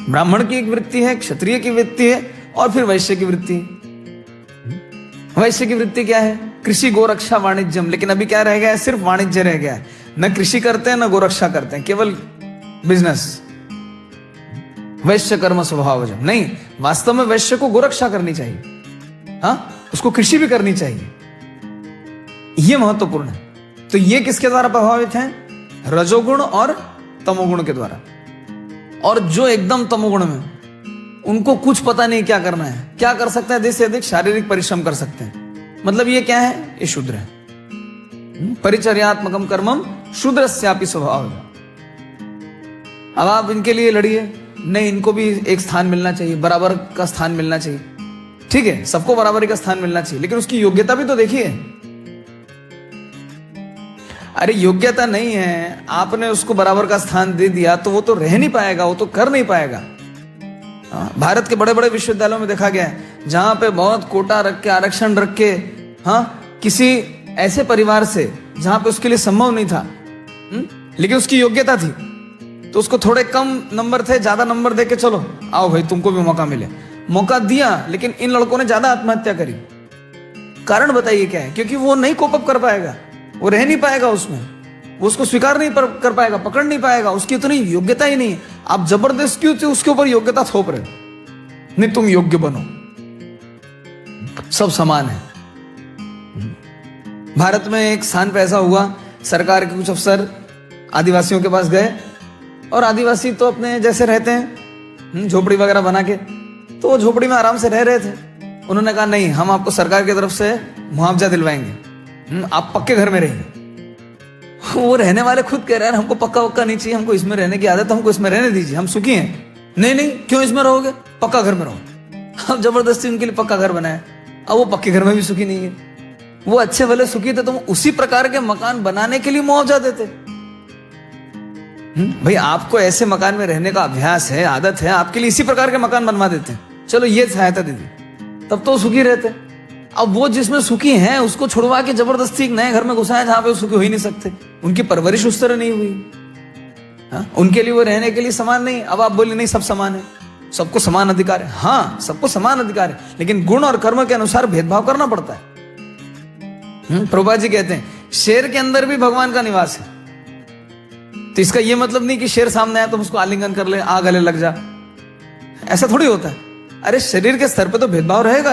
ब्राह्मण की एक वृत्ति है, क्षत्रिय की वृत्ति है, और फिर वैश्य की वृत्ति है। वैश्य की वृत्ति क्या है? कृषि, गोरक्षा, वाणिज्यम। लेकिन अभी क्या रह गया है? सिर्फ वाणिज्य रह गया है। न कृषि करते हैं, न गोरक्षा करते हैं, केवल बिजनेस। वैश्य कर्म स्वभावजम। नहीं, वास्तव में वैश्य को गोरक्षा करनी चाहिए, हाँ, उसको कृषि भी करनी चाहिए। यह महत्वपूर्ण है। तो ये किसके द्वारा प्रभावित है? रजोगुण और तमोगुण के द्वारा। और जो एकदम तमोगुण में, उनको कुछ पता नहीं क्या करना है, क्या कर सकते हैं, अधिक से अधिक शारीरिक परिश्रम कर सकते हैं। मतलब ये क्या है? ये शूद्र है। परिचर्यात्मकम कर्मम शूद्रस्यापि स्वभाव। अब आप इनके लिए लड़िए, नहीं, इनको भी एक स्थान मिलना चाहिए, बराबर का स्थान मिलना चाहिए। ठीक है, सबको बराबरी का स्थान मिलना चाहिए, लेकिन उसकी योग्यता भी तो देखिए। अरे योग्यता नहीं है, आपने उसको बराबर का स्थान दे दिया तो वो तो रह नहीं पाएगा, वो तो कर नहीं पाएगा। भारत के बड़े बड़े विश्वविद्यालयों में देखा गया है, जहां पे बहुत कोटा रख के, आरक्षण रख के, हाँ, किसी ऐसे परिवार से जहां पे उसके लिए संभव नहीं था, लेकिन उसकी योग्यता थी, तो उसको थोड़े कम नंबर थे, ज्यादा नंबर दे के चलो आओ भाई तुमको भी मौका मिले। मौका दिया, लेकिन इन लड़कों ने ज्यादा आत्महत्या करी। कारण बताइए क्या है? क्योंकि वो नहीं कोप अप कर पाएगा, वो रह नहीं पाएगा उसमें, वो उसको स्वीकार नहीं कर पाएगा, पकड़ नहीं पाएगा, उसकी इतनी योग्यता ही नहीं है। आप जबरदस्त क्यों उसके ऊपर योग्यता थोप रहे? नहीं, तुम योग्य बनो, सब समान है। भारत में एक स्थान पे ऐसा हुआ, सरकार के कुछ अफसर आदिवासियों के पास गए, और आदिवासी तो अपने जैसे रहते हैं, झोपड़ी वगैरह बना के, तो वो झोपड़ी में आराम से रह रहे थे। उन्होंने कहा नहीं, हम आपको सरकार की तरफ से मुआवजा दिलवाएंगे, आप पक्के घर में रहिए। वो रहने वाले खुद कह रहे हैं हमको पक्का वक्का नहीं चाहिए, हमको इसमें रहने की आदत, हमको इसमें रहने दीजिए, हम सुखी हैं। नहीं नहीं, क्यों इसमें रहोगे? पक्का घर में रहो। अब जबरदस्ती उनके लिए पक्का घर बनाया। अब वो पक्के घर में भी सुखी नहीं है। वो अच्छे भले सुखी थे, तो उसी प्रकार के मकान बनाने के लिए मुआवजा देते। भाई आपको ऐसे मकान में रहने का अभ्यास है, आदत है, आपके लिए इसी प्रकार के मकान बनवा देते हैं, चलो ये सहायता दे दी, तब तो सुखी रहते। अब वो जिसमें सुखी हैं उसको छुड़वा के जबरदस्ती एक नए घर में घुसाया जहां पे वो सुखी हो ही नहीं सकते। उनकी परवरिश उस तरह नहीं हुई, हाँ? उनके लिए वो रहने के लिए समान नहीं। अब आप बोले नहीं, सब समान है, सबको समान अधिकार है। हाँ, सबको समान अधिकार है, लेकिन गुण और कर्म के अनुसार भेदभाव करना पड़ता है। प्रभुपाद जी कहते हैं शेर के अंदर भी भगवान का निवास है। तो इसका यह मतलब नहीं कि शेर सामने आया तो उसको आलिंगन कर ले, आ गले लग जा, ऐसा थोड़ी होता है। अरे शरीर के स्तर पे तो भेदभाव रहेगा,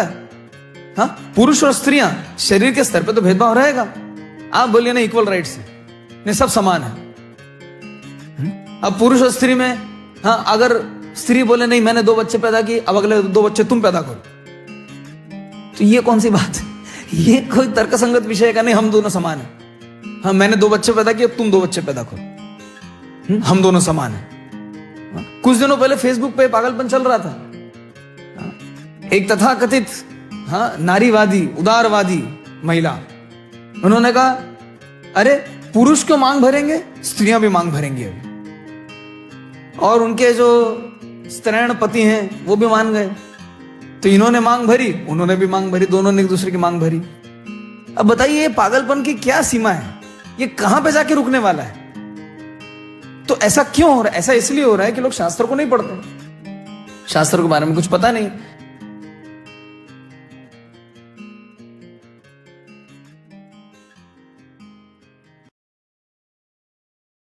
हाँ, पुरुष और स्त्रियां शरीर के स्तर पे तो भेदभाव रहेगा। आप बोलिए ना इक्वल राइट्स है, नहीं सब समान है। अब पुरुष और स्त्री में, हाँ, अगर स्त्री बोले नहीं मैंने 2 बच्चे पैदा किए, अब अगले 2 बच्चे तुम पैदा करो, तो ये कौन सी बात है? ये कोई तर्कसंगत विषय का नहीं। हम दोनों समान है, हाँ, मैंने 2 बच्चे पैदा किए, तुम 2 बच्चे पैदा करो, हम दोनों समान है। कुछ दिनों पहले फेसबुक पे पागलपन चल रहा था, एक तथाकथित, हाँ, नारीवादी, उदारवादी महिला, उन्होंने कहा अरे पुरुष क्यों मांग भरेंगे, स्त्रियां भी मांग भरेंगी अभी। और उनके जो स्त्रैण पति हैं वो भी मान गए, तो इन्होंने मांग भरी, उन्होंने भी मांग भरी, दोनों ने एक दूसरे की मांग भरी। अब बताइए ये पागलपन की क्या सीमा है? ये कहां पे जाके रुकने वाला है? तो ऐसा क्यों हो रहा है? ऐसा इसलिए हो रहा है कि लोग शास्त्र को नहीं पढ़ते, शास्त्र के बारे में कुछ पता नहीं।